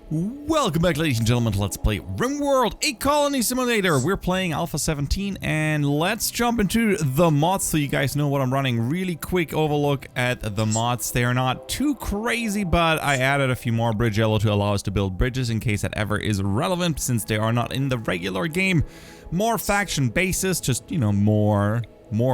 Welcome back, ladies and gentlemen, to Let's Play Rimworld, a colony simulator. We're playing Alpha 17, and let's jump into the mods so you guys know what I'm running. Really quick overlook at the mods. They are not too crazy, but I added a few more bridge yellow to allow us to build bridges in case that ever is relevant, since they are not in the regular game. More faction bases, just, you know, more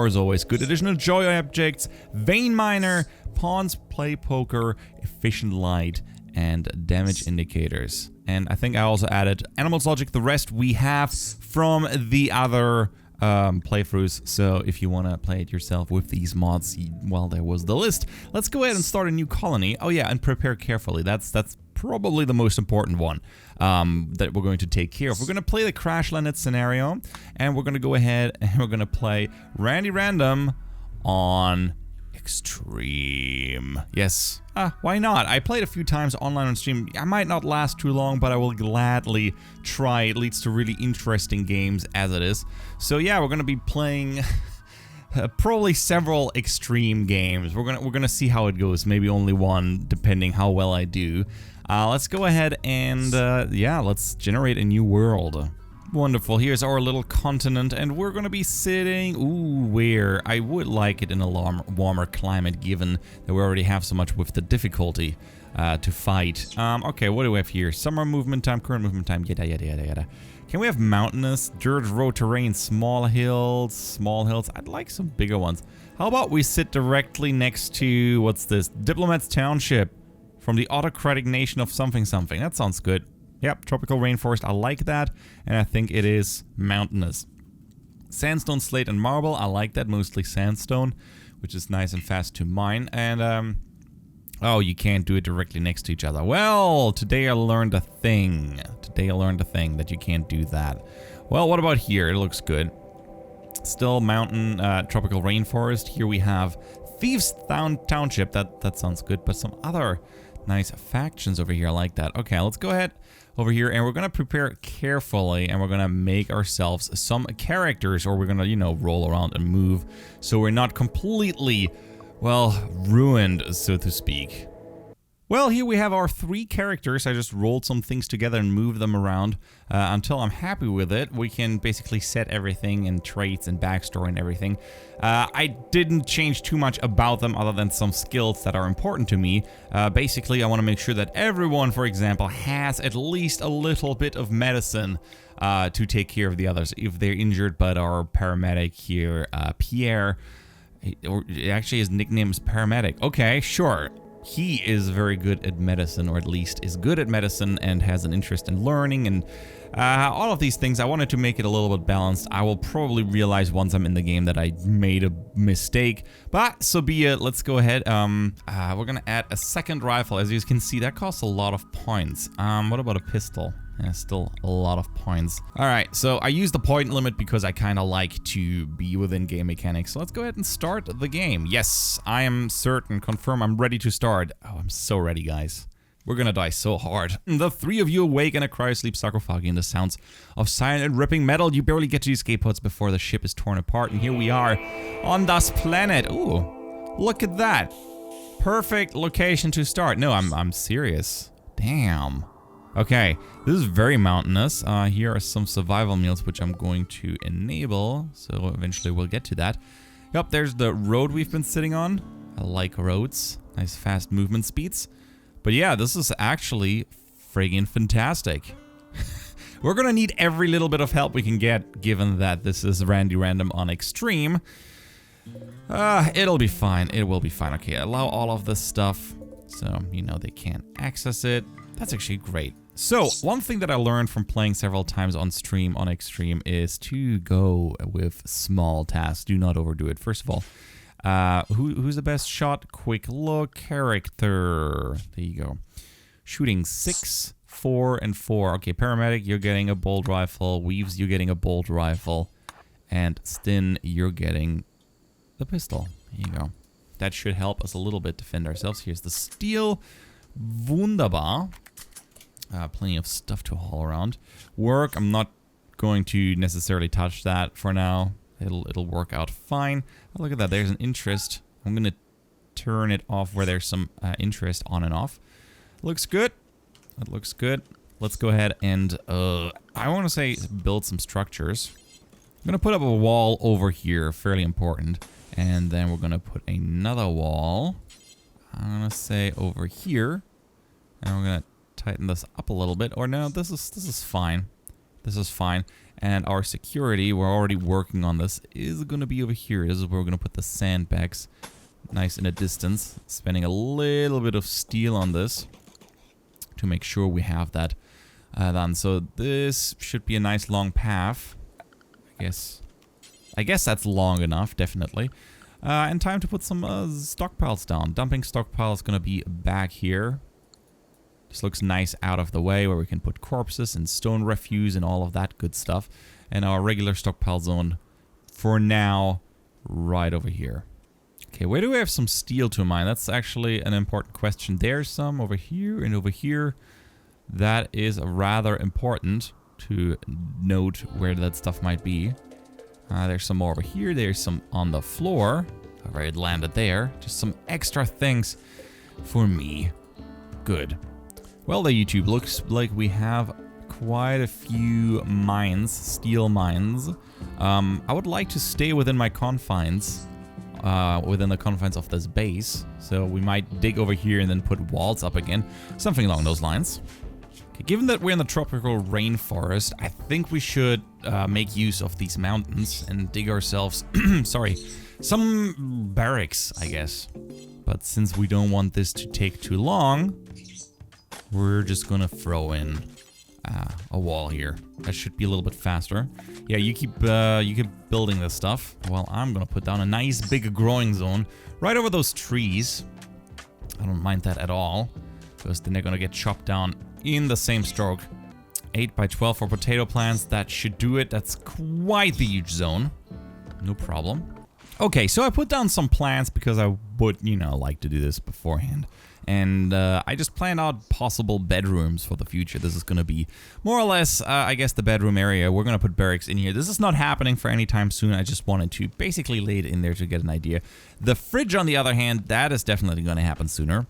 is always good. Additional joy objects, vein miner, pawns, play poker, efficient light, and damage indicators. And I think I also added animals logic. The rest we have from the other playthroughs, so if you want to play it yourself with these mods, well, there was the list. Let's go ahead and start a new colony. Oh yeah, and prepare carefully. That's probably the most important one that we're going to take care of. We're going to play the crash landed scenario, and we're going to go ahead and we're going to play Randy Random on Extreme. Yes. Why not? I played a few times online on stream. I might not last too long, but I will gladly try. It leads to really interesting games as it is. So yeah, we're gonna be playing probably several extreme games. We're gonna see how it goes. Maybe only one, depending how well I do. Let's go ahead and yeah, let's generate a new world. Wonderful, here's our little continent, and we're gonna be sitting, where I would like it in a warmer climate, given that we already have so much with the difficulty to fight. Okay, what do we have here? Summer movement time, current movement time, yada yada yada yada. Can we have mountainous, dirt road terrain, small hills? I'd like some bigger ones. How about we sit directly next to, what's this? Diplomats Township from the autocratic nation of something something. That sounds good. Yep, tropical rainforest, I like that, and I think it is mountainous. Sandstone, slate, and marble, I like that, mostly sandstone, which is nice and fast to mine. And, oh, you can't do it directly next to each other. Well, today I learned a thing. That you can't do that. Well, what about here? It looks good. Still mountain, tropical rainforest. Here we have Thieves Township, that sounds good, but some other nice factions over here, I like that. Okay, let's go ahead over here, and we're gonna prepare carefully, and we're gonna make ourselves some characters, or we're gonna, you know, roll around and move, so we're not completely, well, ruined, so to speak. Well, here we have our 3 characters. I just rolled some things together and moved them around until I'm happy with it. We can basically set everything and traits and backstory and everything. I didn't change too much about them other than some skills that are important to me. Basically, I want to make sure that everyone, for example, has at least a little bit of medicine to take care of the others. If they're injured, but our paramedic here, Pierre, or actually his nickname is Paramedic. Okay, sure. He is very good at medicine, or at least is good at medicine and has an interest in learning and all of these things. I wanted to make it a little bit balanced. I will probably realize once I'm in the game that I made a mistake, but so be it. Let's go ahead. We're gonna add a second rifle. As you can see, that costs a lot of points. What about a pistol? Yeah, still a lot of points. Alright, so I use the point limit because I kind of like to be within game mechanics. So let's go ahead and start the game. Yes, I am certain, confirm, I'm ready to start. Oh, I'm so ready, guys. We're gonna die so hard. The 3 of you awake in a cryosleep, sarcophagi, and the sounds of silent and ripping metal. You barely get to the escape pods before the ship is torn apart. And here we are on this planet. Ooh, look at that. Perfect location to start. No, I'm serious. Damn. Okay, this is very mountainous. Here are some survival meals, which I'm going to enable, so eventually we'll get to that. Yep, there's the road we've been sitting on. I like roads. Nice fast movement speeds. But yeah, this is actually friggin' fantastic. We're gonna need every little bit of help we can get, given that this is Randy Random on Extreme. It'll be fine. It will be fine. Okay, allow all of this stuff, so, you know, they can't access it. That's actually great. So, one thing that I learned from playing several times on stream on Extreme is to go with small tasks. Do not overdo it. First of all, who's the best shot? Quick look, character. There you go. Shooting 6, 4, and 4. Okay, paramedic, you're getting a bolt rifle. Weaves, you're getting a bolt rifle. And Stin, you're getting the pistol. There you go. That should help us a little bit defend ourselves. Here's the steel. Wunderbar. Plenty of stuff to haul around. Work, I'm not going to necessarily touch that for now. It'll work out fine. Oh, look at that, there's an interest. I'm gonna turn it off where there's some interest on and off. Looks good. That looks good. Let's go ahead and, I want to say build some structures. I'm going to put up a wall over here, fairly important. And then we're going to put another wall, I'm going to say over here. And we're going to tighten this up a little bit. Or no, this is fine. This is fine. And our security, we're already working on this, is going to be over here. This is where we're going to put the sandbags. Nice in a distance. Spending a little bit of steel on this to make sure we have that done. So this should be a nice long path. I guess that's long enough, definitely. And time to put some stockpiles down. Dumping stockpile is going to be back here. This looks nice out of the way, where we can put corpses and stone refuse and all of that good stuff. And our regular stockpile zone, for now, right over here. Okay, where do we have some steel to mine? That's actually an important question. There's some over here and over here. That is rather important to note where that stuff might be. There's some more over here. There's some on the floor. Where it landed there. Just some extra things for me. Good. Well, there, YouTube. Looks like we have quite a few mines, steel mines. I would like to stay within my confines. Within the confines of this base. So we might dig over here and then put walls up again. Something along those lines. Okay, given that we're in the tropical rainforest, I think we should make use of these mountains and dig ourselves, sorry, some barracks, I guess. But since we don't want this to take too long, we're just gonna throw in a wall here. That should be a little bit faster. Yeah, you keep building this stuff while I'm gonna put down a nice big growing zone right over those trees. I don't mind that at all, because then they're gonna get chopped down in the same stroke. 8 by 12 for potato plants, that should do it. That's quite the huge zone. No problem. Okay, so I put down some plants because I would, you know, like to do this beforehand. And I just planned out possible bedrooms for the future. This is going to be more or less, I guess, the bedroom area. We're going to put barracks in here. This is not happening for any time soon. I just wanted to basically lay it in there to get an idea. The fridge, on the other hand, that is definitely going to happen sooner.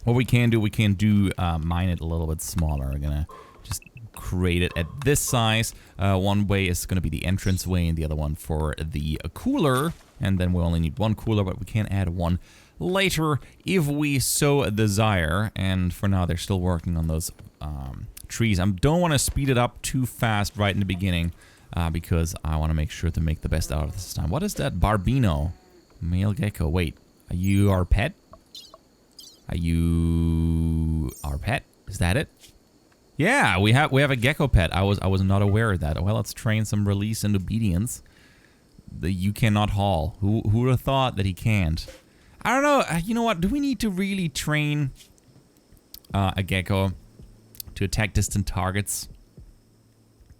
What we can do mine it a little bit smaller. We're going to just create it at this size. One way is going to be the entrance way and the other one for the cooler. And then we only need one cooler, but we can add one later if we so desire. And for now, they're still working on those trees. I don't want to speed it up too fast right in the beginning because I want to make sure to make the best out of this time. What is that? Barbino. Male gecko. Wait, are you our pet? Are you our pet? Is that it? Yeah, we have a gecko pet. I was not aware of that. Well, let's train some release and obedience. You cannot haul. Who would have thought that he can't? I don't know. You know what? Do we need to really train a gecko to attack distant targets?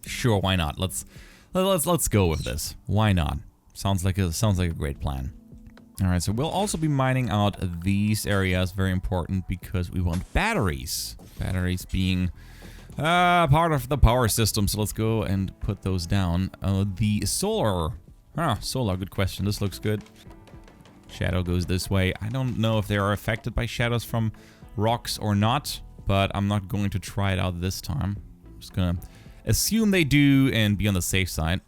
Sure, why not? Let's go with this. Why not? Sounds like a great plan. All right, so we'll also be mining out these areas. Very important because we want batteries. Batteries being part of the power system. So let's go and put those down. The solar. Solar. Good question. This looks good. Shadow goes this way. I don't know if they are affected by shadows from rocks or not, but I'm not going to try it out this time. I'm just gonna assume they do and be on the safe side.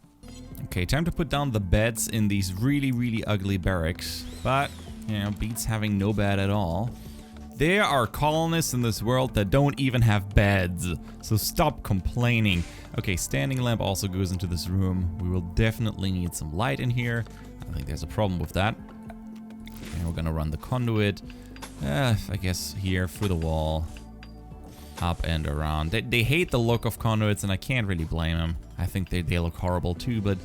Okay, time to put down the beds in these really, really ugly barracks, but, you know, beats having no bed at all. There are colonists in this world that don't even have beds, so stop complaining. Okay, standing lamp also goes into this room. We will definitely need some light in here. I don't think there's a problem with that. And we're gonna run the conduit, I guess here through the wall, up and around. They hate the look of conduits, and I can't really blame them. I think they look horrible too, but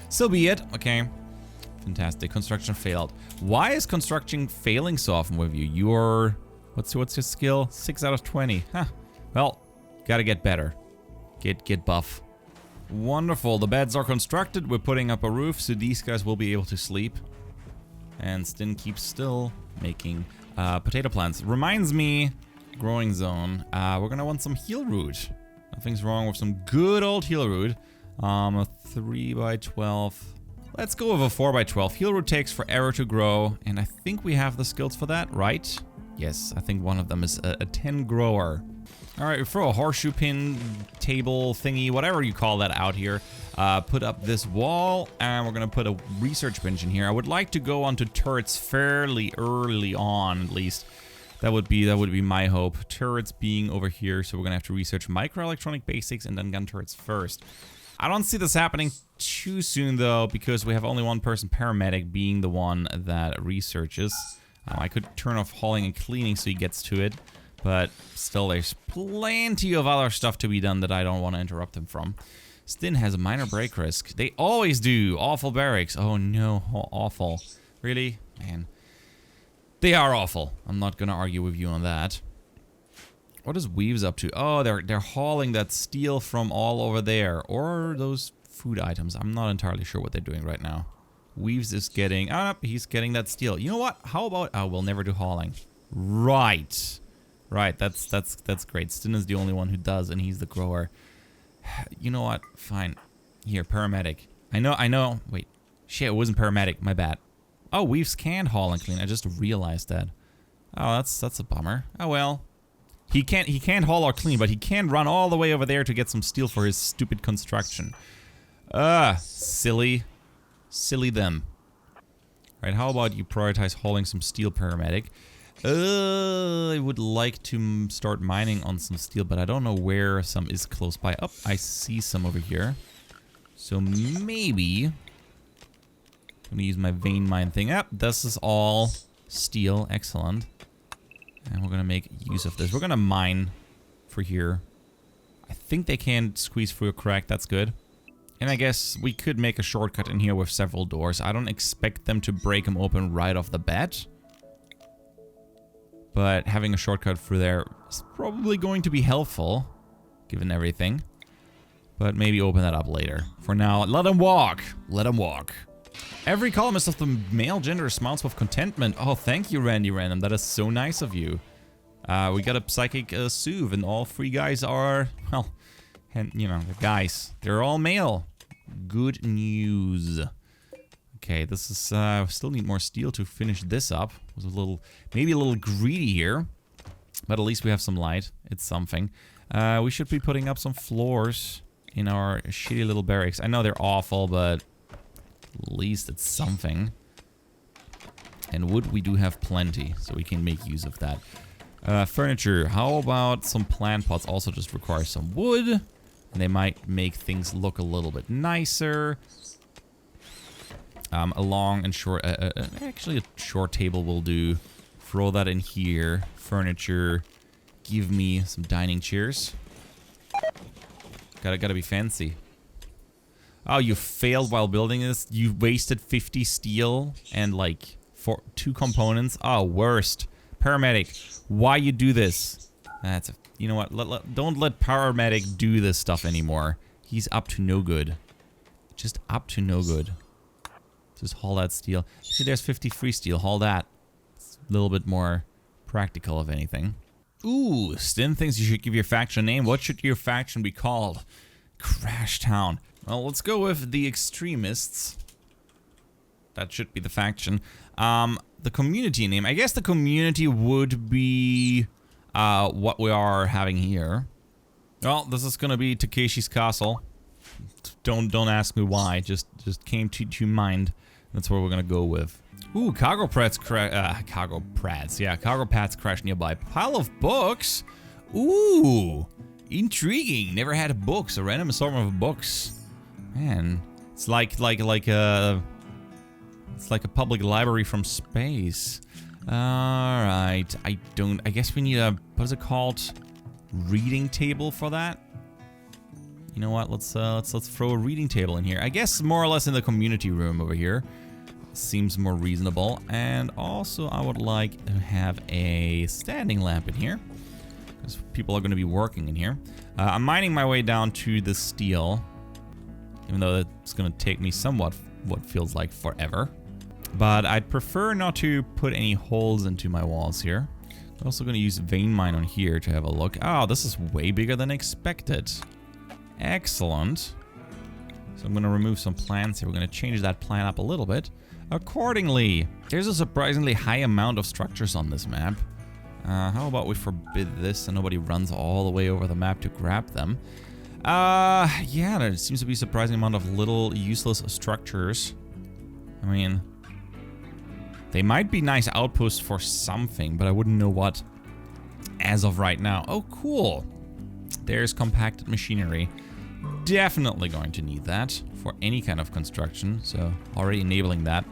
so be it. Okay, fantastic. Construction failed. Why is construction failing so often with you? You're what's your skill? 6 out of 20. Huh. Well, gotta get better. Get buff. Wonderful. The beds are constructed. We're putting up a roof, so these guys will be able to sleep. And Stin keeps still making potato plants. Reminds me, growing zone. We're gonna want some heal root. Nothing's wrong with some good old heal root. A 3 by 12 Let's go with a 4x12. Heal root takes forever to grow, and I think we have the skills for that, right? Yes, I think one of them is a 10 grower. All right, we throw a horseshoe pin, table thingy, whatever you call that out here. Put up this wall, and we're gonna put a research bench in here. I would like to go onto turrets fairly early on, at least. That would be my hope. Turrets being over here, so we're gonna have to research microelectronic basics and then gun turrets first. I don't see this happening too soon though, because we have only one person, paramedic, being the one that researches. I could turn off hauling and cleaning so he gets to it, but still there's plenty of other stuff to be done that I don't want to interrupt him from. Stin has a minor break risk. They always do. Awful barracks. Oh no, awful. Really? Man. They are awful. I'm not gonna argue with you on that. What is Weaves up to? Oh, they're hauling that steel from all over there. Or those food items. I'm not entirely sure what they're doing right now. Weaves is getting... Oh, he's getting that steel. You know what? How about... Oh, we'll never do hauling. Right. Right, that's great. Stin is the only one who does, and he's the grower. You know what? Fine. Here, paramedic. I know. Wait. Shit, it wasn't paramedic. My bad. Oh, Weaves can haul and clean. I just realized that. Oh, that's a bummer. Oh, well. He can't haul or clean, but he can run all the way over there to get some steel for his stupid construction. Silly. Silly them. Right, how about you prioritize hauling some steel, paramedic? I would like to start mining on some steel, but I don't know where some is close by. Oh, I see some over here. So maybe... I'm gonna use my vein mine thing. This is all steel. Excellent. And we're gonna make use of this. We're gonna mine for here. I think they can squeeze through a crack. That's good. And I guess we could make a shortcut in here with several doors. I don't expect them to break them open right off the bat. But having a shortcut through there is probably going to be helpful, given everything. But maybe open that up later. For now, let them walk. Let them walk. Every columnist of the male gender smiles with contentment. Oh, thank you, Randy Random. That is so nice of you. We got a psychic soothe, and all three guys are, well, and you know, the guys. They're all male. Good news. Okay, this is, still need more steel to finish this up. Was a little, maybe a little greedy here, but at least we have some light. It's something. We should be putting up some floors in our shitty little barracks. I know they're awful, but at least it's something. And wood we do have plenty, so we can make use of that. Furniture, how about some plant pots? Also just require some wood, and they might make things look a little bit nicer. A long and short, actually a short table will do. Throw that in here. Furniture, give me some dining chairs. Gotta be fancy. Oh, you failed while building this? You wasted 50 steel and like 2 components? Oh, worst. Paramedic, why you do this? That's a, you know what? Don't let paramedic do this stuff anymore. He's up to no good. Just up to no good. Just haul that steel. See, there's 50 free steel. Haul that. It's a little bit more practical, if anything. Ooh, Stin thinks you should give your faction a name. What should your faction be called? Crash Town. Well, let's go with the Extremists. That should be the faction. The community name. I guess the community would be what we are having here. Well, this is gonna be Takeshi's Castle. Don't ask me why. Just came to mind. That's what we're gonna go with. Ooh, cargo pads crash nearby. Pile of books. Ooh, intriguing. Never had books. A random assortment of books. Man, it's like a public library from space. All right. I guess we need a, what is it called? Reading table for that. You know what? Let's throw a reading table in here. I guess more or less in the community room over here. Seems more reasonable. And also I would like to have a standing lamp in here, because people are going to be working in here. I'm mining my way down to the steel, even though it's going to take me somewhat what feels like forever. But I'd prefer not to put any holes into my walls here. I'm also going to use vein mine on here to have a look. Oh, this is way bigger than expected. Excellent. So I'm going to remove some plants here. We're going to change that plant up a little bit accordingly. There's a surprisingly high amount of structures on this map. How about we forbid this and nobody runs all the way over the map to grab them? Yeah, there seems to be a surprising amount of little useless structures. I mean, they might be nice outposts for something, but I wouldn't know what as of right now. Oh, cool. There's compacted machinery. Definitely going to need that for any kind of construction, so already enabling that.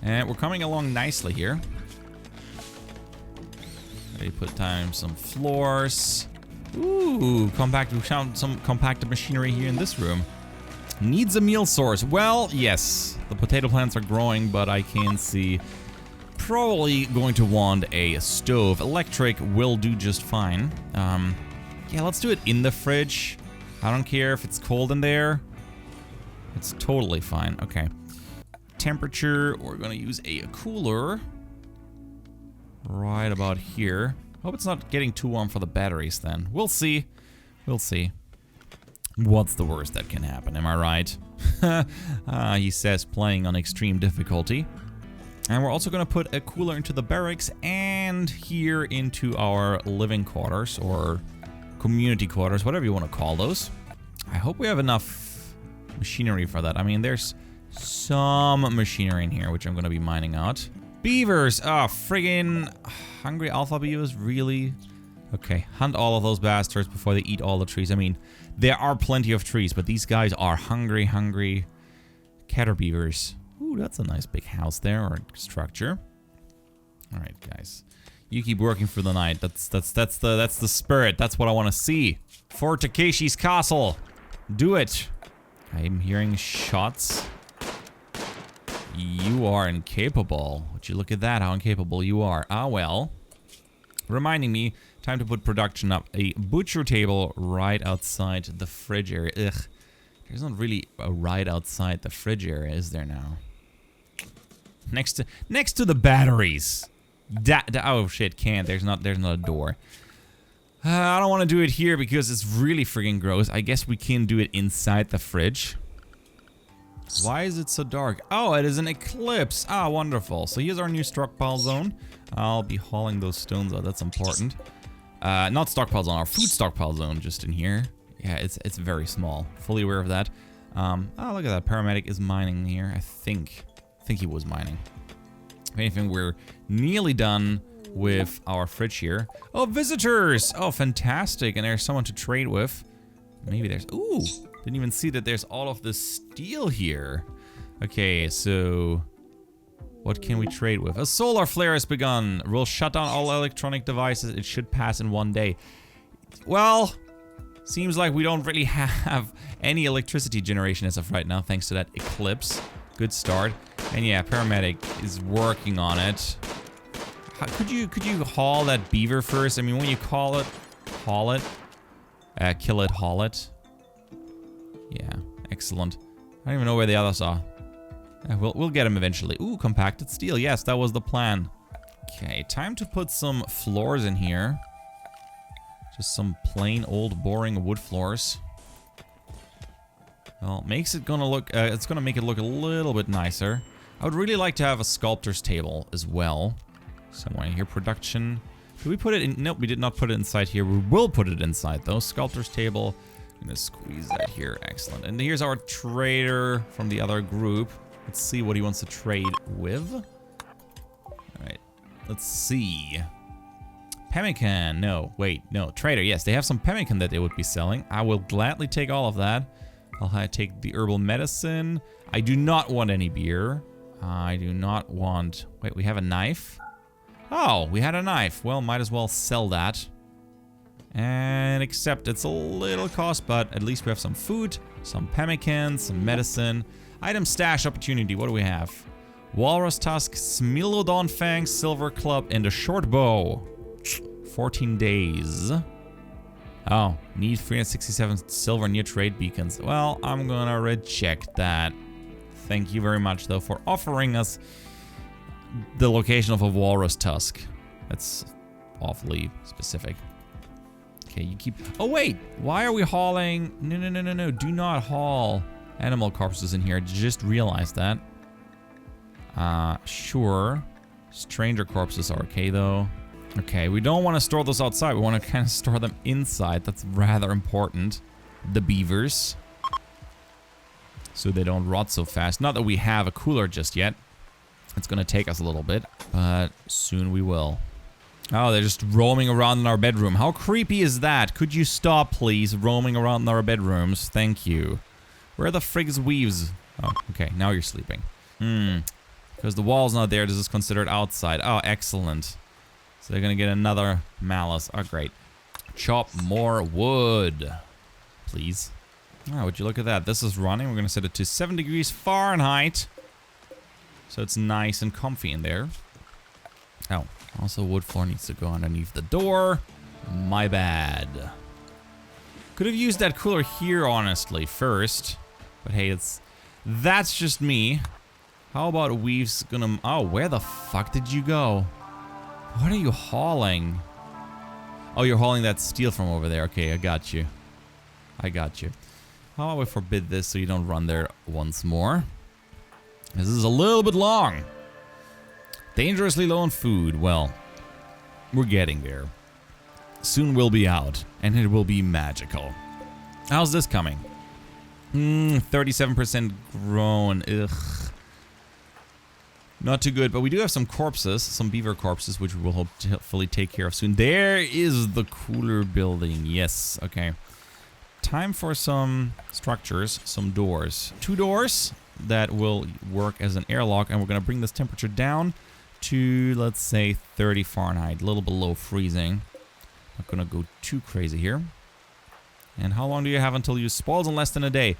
And we're coming along nicely here. Ready to put down some floors. Ooh, compact. We found some compacted machinery here in this room. Needs a meal source. Well, yes, the potato plants are growing, but I can see probably going to want a stove. Electric will do just fine. Yeah, let's do it in the fridge. I don't care if it's cold in there. It's totally fine. Okay. Temperature, we're gonna use a cooler right about here. Hope it's not getting too warm for the batteries then. We'll see. We'll see. What's the worst that can happen, am I right? He says playing on extreme difficulty. And we're also going to put a cooler into the barracks and here into our living quarters or community quarters, whatever you want to call those. I hope we have enough machinery for that. I mean, there's some machinery in here, which I'm going to be mining out. Beavers! Oh, friggin' hungry alpha beavers, really? Okay, hunt all of those bastards before they eat all the trees. I mean, there are plenty of trees, but these guys are hungry catter beavers. Ooh, that's a nice big house there, or structure. All right, guys, you keep working for the night. That's the spirit. That's what I want to see. For Takeshi's castle, do it. I'm hearing shots. You are incapable. Would you look at that? How incapable you are. Ah, well. Reminding me, time to put production up. A butcher table right outside the fridge area. Ugh. There's not really a right outside the fridge area, is there now? Next to the batteries. Oh shit, can't. There's not a door. I don't want to do it here because it's really friggin' gross. I guess we can do it inside the fridge. Why is it so dark? Oh, it is an eclipse. Ah, wonderful. So here's our new stockpile zone. I'll be hauling those stones out. That's important. Not stockpile zone, our food stockpile zone just in here. Yeah, it's very small. Fully aware of that. Oh, look at that. Paramedic is mining here. I think he was mining. If anything, we're nearly done with our fridge here. Oh, visitors! Oh, fantastic. And there's someone to trade with. Maybe there's... Ooh! Didn't even see that there's all of this steel here. Okay, so... What can we trade with? A solar flare has begun. We'll shut down all electronic devices. It should pass in 1 day. Well... Seems like we don't really have any electricity generation as of right now, thanks to that eclipse. Good start. And yeah, paramedic is working on it. Could you haul that beaver first? I mean, when you call it, haul it. Kill it, haul it. Yeah, excellent. I don't even know where the others are. We'll get them eventually. Ooh, compacted steel. Yes, that was the plan. Okay, time to put some floors in here. Just some plain old boring wood floors. Well, makes it gonna look, it's gonna make it look a little bit nicer. I would really like to have a sculptor's table as well. Somewhere in here, production. Did we put it in? Nope, we did not put it inside here. We will put it inside though. Sculptor's table. I'm gonna squeeze that here, excellent. And here's our trader from the other group. Let's see what he wants to trade with. All right, let's see. Pemmican, no, wait, no, trader, yes, they have some pemmican that they would be selling. I will gladly take all of that. I'll take the herbal medicine. I do not want any beer. I do not want, wait, we have a knife? Oh, we had a knife. Well, might as well sell that. And except it's a little cost, but at least we have some food, some pemmican, some medicine. Item stash opportunity, what do we have? Walrus tusk, Smilodon fang, silver club, and a short bow. 14 days. Oh, need 367 silver near trade beacons. Well, I'm gonna reject that. Thank you very much, though, for offering us the location of a walrus tusk. That's awfully specific. Okay, you keep... Oh, wait! Why are we hauling... No. Do not haul animal corpses in here. I just realized that. Sure. Stranger corpses are okay, though. Okay, we don't want to store those outside. We want to kind of store them inside. That's rather important. The beavers. So they don't rot so fast. Not that we have a cooler just yet. It's going to take us a little bit, but soon we will. Oh, they're just roaming around in our bedroom. How creepy is that? Could you stop, please, roaming around in our bedrooms? Thank you. Where the frig is Weaves? Oh, okay, now you're sleeping. Because the wall's not there, this is considered outside. Oh, excellent. So they're gonna get another malice. Oh, great. Chop more wood, please. Oh, would you look at that? This is running. We're gonna set it to 7 degrees Fahrenheit. So it's nice and comfy in there. Oh, also wood floor needs to go underneath the door. My bad. Could have used that cooler here, honestly, first. But hey, that's just me. How about Weave's gonna... Oh, where the fuck did you go? What are you hauling? Oh, you're hauling that steel from over there. Okay, I got you. I got you. How about we forbid this so you don't run there once more? This is a little bit long. Dangerously low on food. Well, we're getting there. Soon we'll be out, and it will be magical. How's this coming? 37% grown. Ugh. Not too good, but we do have some corpses, some beaver corpses, which we will hopefully take care of soon. There is the cooler building. Yes, okay. Time for some structures, some doors. 2 doors that will work as an airlock, and we're going to bring this temperature down to, let's say, 30 Fahrenheit, a little below freezing. Not going to go too crazy here. And how long do you have until you spoils in less than a day?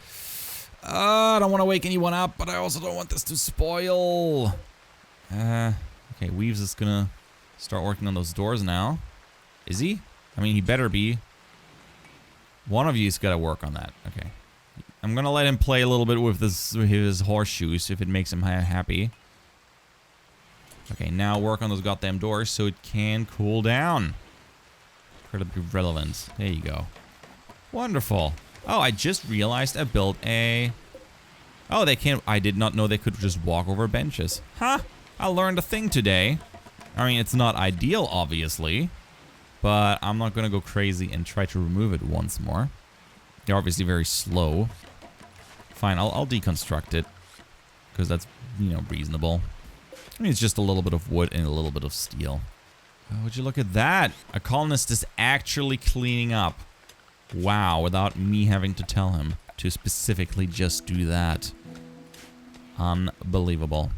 I don't want to wake anyone up, but I also don't want this to spoil. Okay, Weaves is gonna start working on those doors now. Is he? I mean, he better be. One of you's got to work on that. Okay. I'm gonna let him play a little bit with his horseshoes if it makes him happy. Okay, now work on those goddamn doors so it can cool down. Incredibly relevant. There you go. Wonderful. Oh, I just realized I built a... Oh, they can't... I did not know they could just walk over benches. Huh? I learned a thing today. I mean, it's not ideal, obviously. But I'm not gonna go crazy and try to remove it once more. They're obviously very slow. Fine, I'll deconstruct it. Because that's, you know, reasonable. I mean, it's just a little bit of wood and a little bit of steel. Oh, would you look at that? A colonist is actually cleaning up. Wow, without me having to tell him to specifically just do that. Unbelievable.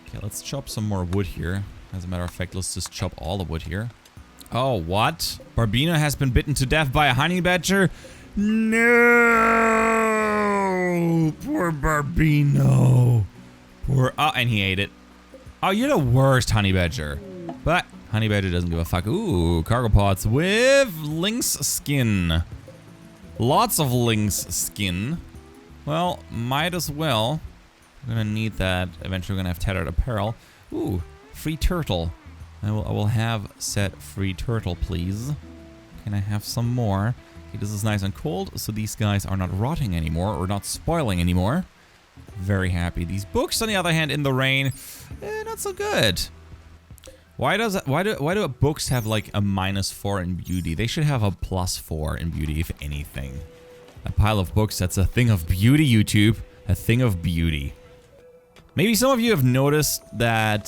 Okay, let's chop some more wood here. As a matter of fact, let's just chop all the wood here. Oh, what? Barbino has been bitten to death by a honey badger? No! Poor Barbino. Poor... Oh, and he ate it. Oh, you're the worst, honey badger. But honey badger doesn't give a fuck. Ooh, cargo pots with lynx skin. Lots of lynx skin. Well, might as well. We're gonna need that. Eventually, we're gonna have tattered apparel. Ooh, free turtle. I will have set free turtle, please. Can I have some more? Okay, this is nice and cold, so these guys are not rotting anymore or not spoiling anymore. Very happy. These books, on the other hand, in the rain, not so good. Why do books have like a -4 in beauty? They should have a +4 in beauty, if anything. A pile of books, that's a thing of beauty, YouTube. A thing of beauty. Maybe some of you have noticed that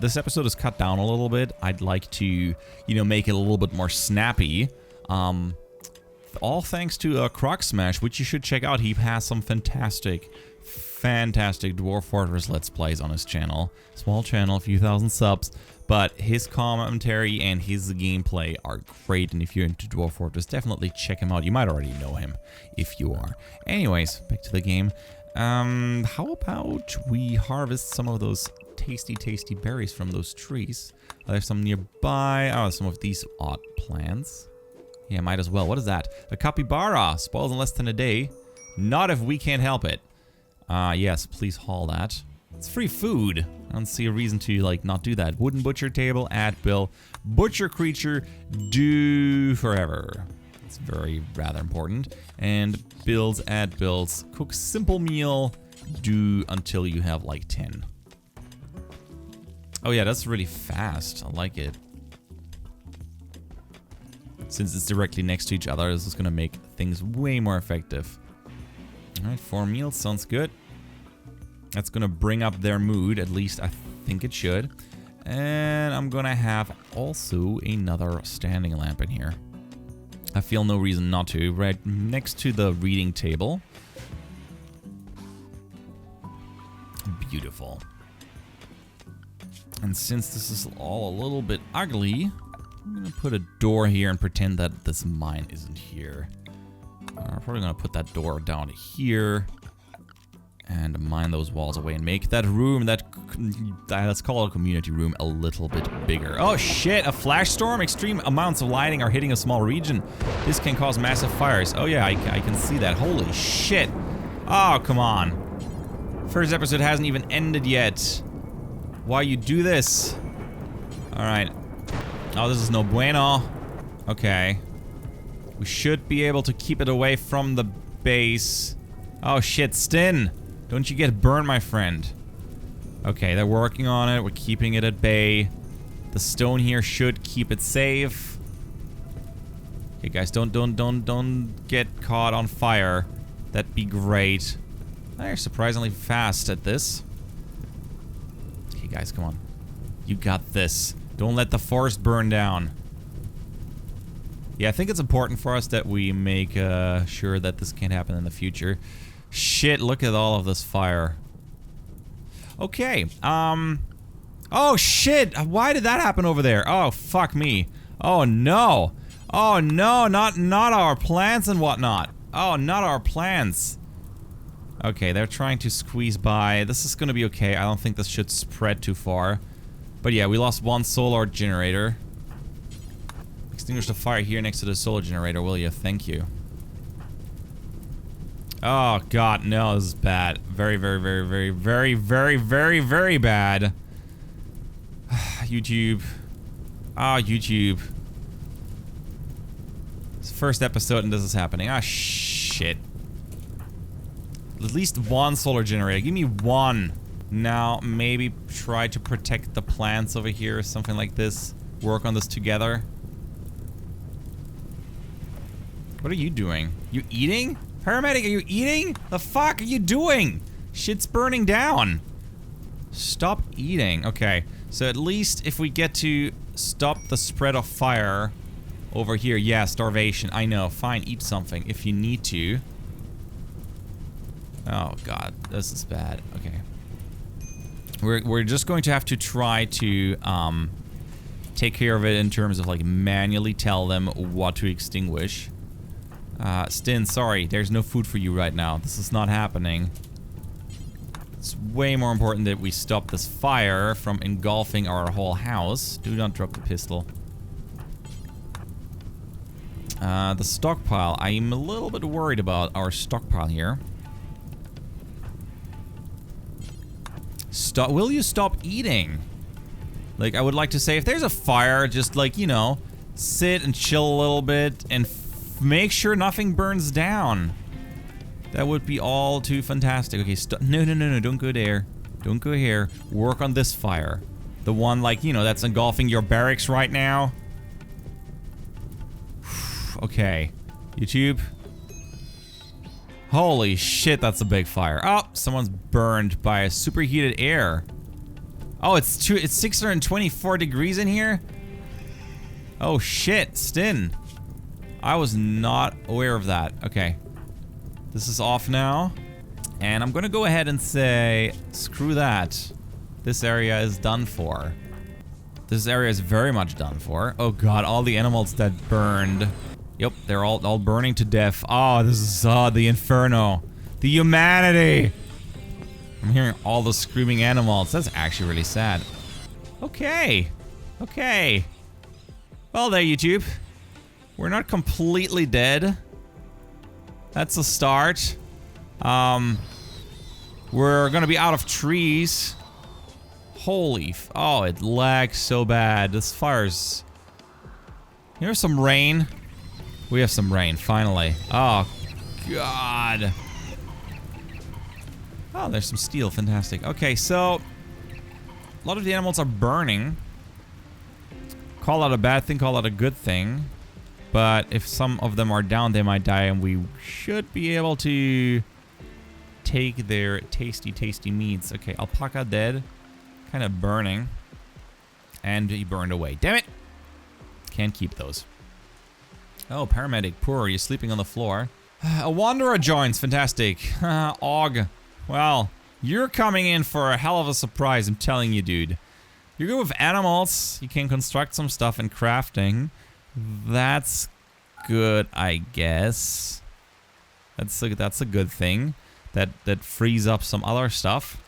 this episode is cut down a little bit. I'd like to, you know, make it a little bit more snappy. All thanks to Croc Smash, which you should check out. He has some fantastic Dwarf Fortress Let's Plays on his channel. Small channel, a few thousand subs. But his commentary and his gameplay are great, and if you're into Dwarf Fortress, definitely check him out. You might already know him, if you are. Anyways, back to the game. How about we harvest some of those tasty berries from those trees? There's some nearby. Oh, some of these odd plants. Yeah, might as well. What is that? A capybara. Spoils in less than a day. Not if we can't help it. Yes, please haul that. It's free food. I don't see a reason to, like, not do that. Wooden butcher table, add bill. Butcher creature, do forever. It's very rather important. And builds, add builds. Cook simple meal. Do until you have like 10. Oh yeah, that's really fast. I like it. Since it's directly next to each other, this is gonna make things way more effective. Alright, 4 meals, sounds good. That's gonna bring up their mood, at least I think it should. And I'm gonna have also another standing lamp in here. I feel no reason not to. Right next to the reading table. Beautiful. And since this is all a little bit ugly, I'm gonna put a door here and pretend that this mine isn't here. I'm probably gonna put that door down here and mine those walls away and make that room, let's call it a community room, a little bit bigger. Oh shit, a flash storm? Extreme amounts of lighting are hitting a small region. This can cause massive fires. Oh yeah, I can see that. Holy shit. Oh, come on. First episode hasn't even ended yet. Why you do this? Alright. Oh, this is no bueno. Okay. We should be able to keep it away from the base. Oh shit, Stin! Don't you get burned, my friend. Okay, they're working on it. We're keeping it at bay. The stone here should keep it safe. Okay, guys, don't get caught on fire. That'd be great. They're surprisingly fast at this. Okay, guys, come on. You got this. Don't let the forest burn down. Yeah, I think it's important for us that we make sure that this can't happen in the future. Shit, look at all of this fire. Okay, oh shit, why did that happen over there? Oh, fuck me. Oh no. Oh no, not our plants and whatnot. Oh, not our plants. Okay, they're trying to squeeze by. This is gonna be okay. I don't think this should spread too far. But yeah, we lost one solar generator. Extinguish the fire here next to the solar generator, will you? Thank you. Oh god, no, this is bad. Very, very, very, very, very, very, very, very bad. YouTube. Ah, YouTube. It's the first episode and this is happening. Ah, shit. At least one solar generator. Give me one. Now, maybe try to protect the plants over here or something like this. Work on this together. What are you doing? You eating? Paramedic, are you eating? The fuck are you doing? Shit's burning down. Stop eating. Okay, so at least if we get to stop the spread of fire over here. Yeah, starvation. I know. Fine, eat something if you need to. Oh god, this is bad. Okay. We're just going to have to try to take care of it in terms of like manually tell them what to extinguish. Stin, sorry, there's no food for you right now. This is not happening. It's way more important that we stop this fire from engulfing our whole house. Do not drop the pistol. The stockpile. I'm a little bit worried about our stockpile here. Will you stop eating? Like, I would like to say, if there's a fire, just like, you know, sit and chill a little bit and make sure nothing burns down. That would be all too fantastic. Okay, no, don't go there. Don't go here. Work on this fire. The one, like, you know, that's engulfing your barracks right now. Okay. YouTube. Holy shit, that's a big fire. Oh, someone's burned by a superheated air. Oh, it's 624 degrees in here? Oh shit, Stin. I was not aware of that. Okay. This is off now. And I'm gonna go ahead and say, screw that. This area is done for. This area is very much done for. Oh god, all the animals that burned. Yep, they're all burning to death. Oh, this is the inferno. The humanity. I'm hearing all the screaming animals. That's actually really sad. Okay. Okay. Well there, YouTube. We're not completely dead. That's a start. We're gonna be out of trees. Holy oh, it lags so bad. This fire's... Here's some rain. We have some rain, finally. Oh, God. Oh, there's some steel. Fantastic. Okay, so a lot of the animals are burning. Call that a bad thing, call that a good thing. But if some of them are down, they might die, and we should be able to take their tasty, tasty meats. Okay, alpaca dead. Kind of burning. And he burned away. Damn it! Can't keep those. Oh, paramedic. Poor, you're sleeping on the floor. A wanderer joins. Fantastic. Og. Well, you're coming in for a hell of a surprise, I'm telling you, dude. You're good with animals. You can construct some stuff in crafting. That's good, I guess. That's a good thing. That frees up some other stuff,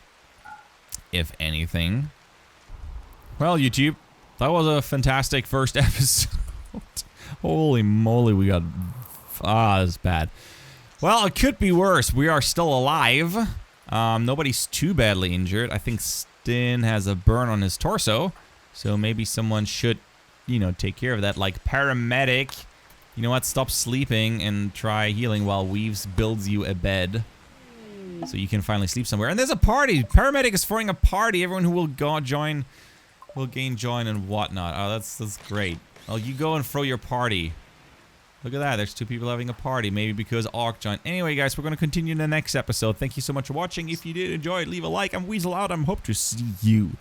if anything. Well, YouTube, that was a fantastic first episode. Holy moly, we got... that's bad. Well, it could be worse. We are still alive. Nobody's too badly injured. I think Stin has a burn on his torso. So maybe someone should, you know, take care of that. Like paramedic. You know what? Stop sleeping and try healing while Weaves builds you a bed. So you can finally sleep somewhere. And there's a party. Paramedic is throwing a party. Everyone who will join will gain join and whatnot. Oh, that's great. Well, you go and throw your party. Look at that. There's two people having a party. Maybe because Ark joined. Anyway, guys, we're going to continue in the next episode. Thank you so much for watching. If you did enjoy it, leave a like. I'm Weasel out. I hope to see you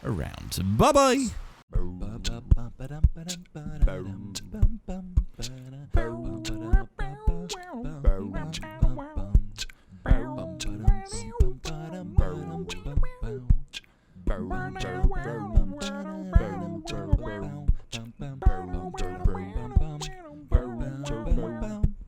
around. Bye-bye.